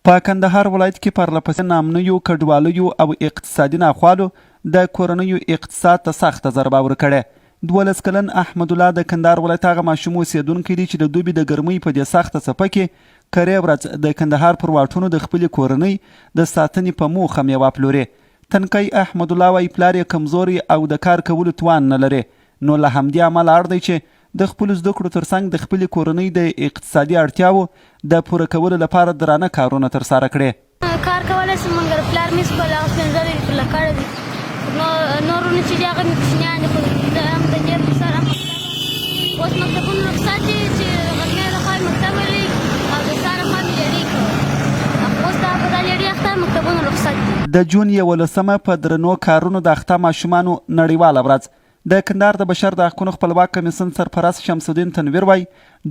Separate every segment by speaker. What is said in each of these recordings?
Speaker 1: په کندهار ولایت کې پرلپسې نامنیو کډوالیو او اقتصادي ناخوالو د کورنیو اقتصاد ته سخته ضربه ورکړې. 12 کلن احمد الله د کندهار ولایت هغه ماشوم اوسېدونکی دی چې د دوبي د ګرمۍ په دې سخته څپه کې کرې ورځ د کندهار پر واټونو د خپلې کورنۍ د ساتنې په موخه میوه پلوري. تنکی احمد الله وایي پلار یې کمزوري او د کار کولو توان نه لري، نو له همدې امله اړ دی چې د خپلو زده کړو ترڅنګ د خپلې کورنۍ د اقتصادي اړتیاوو د پوره کولو لپاره درانه کارونه ترسره کړي.
Speaker 2: کار کولی شم مګر پلار مې سپل هغه سپینځلې دي پرله کړی دي، نورونه چې دي هغه مې کوچنیان دي، خو هم د دې پر سر هم اوس مکتبونه رخصت دي چې غرمې لخوا یې مکتب لري او د سهار لخوا مې لیړې کوي. اوس دا په دا لیړې اخته مکتبونه رخصت دي.
Speaker 1: د جون 11 په درنو کارونو د اخته ماشومانو نړیواله ورځ د کندهار د بشر د حقونو خپلواک کمیسیون سرپرست شمس الدین تنویر وایي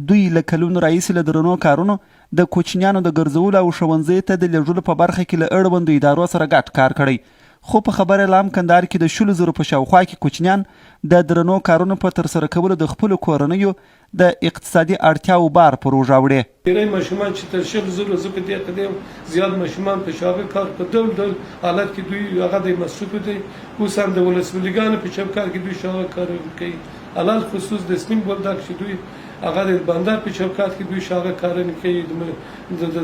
Speaker 1: دوی له کلونو راهیسې له درنو کارونو د کوچنیانو د ګرځولو او ښوونځیو ته د لیږلو په برخه کې له اړوندو ادارو سره ګډ کار کړی، خو په خبره لا هم کندهار کې د 100,000 په شاوخوا کې کوچنیان د درنو کارونو په ترسره کولو د خپلو کورنیو د اقتصادي اړتیاو بار پر اوږه وړي.
Speaker 3: ډېری ماشومان چې تر 100,000 زه په دې قدم زیات ماشومان په شاغه کار په ډول ډول حالت کې دوی هغه د مصروف دي، اوس هم د ولسوالیګانو په چپ کار کې دوی شاغه کار کوي، علل خصوص د سپین بولدک چې دوی هغه د بندر په چوکات کې دوی شاغه کارونه کوي،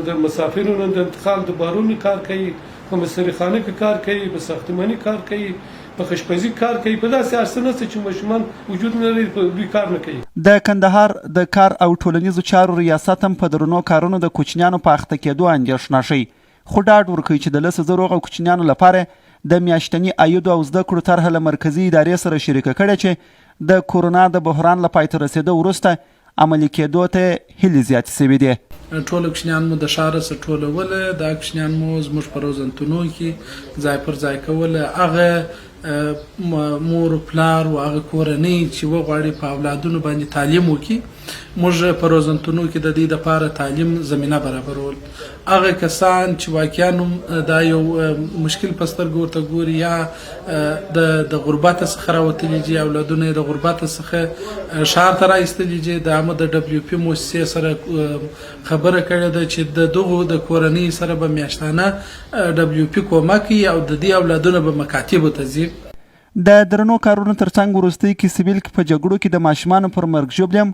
Speaker 3: د مسافرونو د انتقال د بارونو کار کوي، په مصرخانه کې کار کوي، په ساختماني کار کوي، په خشپزي کار کوي، په داسې هر څه چې ماشومان وجود نه لري دوی کار نه کوي.
Speaker 1: د کندهار د کار او ټولنیزو چارو ریاست هم په درنو کارونو د کوچنیانو په اخته کېدو اندېښنه ښیي، خو ډاډ ورکوي چې د 10,000 کوچنیانو لپاره د میاشتني عایدو او زده کړو طرحه له مرکزي ادارې سره شریکه کړې چې د کورونا د بحران له پای ته رسېدو وروسته عملي کېدو ته هیلې زیاتې شوې دي.
Speaker 4: ټول کوچنیان مو د ښاره څخه ټولوله، دا کوچنیان مو زموږ په روزنتونو کې ځای پر ځای کوله، هغه مور پلار او هغه کورنۍ چې وغواړي په اولادونو باندې تعلیم وکړي، موږ په روزنتونو کې د دې لپاره تعلیم زمینه برابرول. هغه کسان چې واقعا دا یو مشکل په سترګو ورته ګوري یا د غربت څخه راوتلي دي، اولادونه د غربت څخه ښار ته راایستلي دي، د WP مؤسسې سره خبره کړې ده چې د دغو د کورنۍ سره به میاشتانه WP کومک کوي او د دې اولادونه به مکاتبو ته ځي.
Speaker 1: د درنو کارونو ترڅنګ وروستۍ کې سیبیل کې په جګړو کې د ماشومانو پر مرګ ژوبلې هم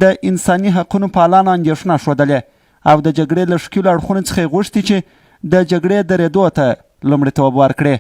Speaker 1: د انساني حقونو پالانو اندېښنه ښودلې او د جګړې له ښکیلو اړخونو څخه یې غوښتي چې د جګړې درېدو ته لومړیتوب ورکړي.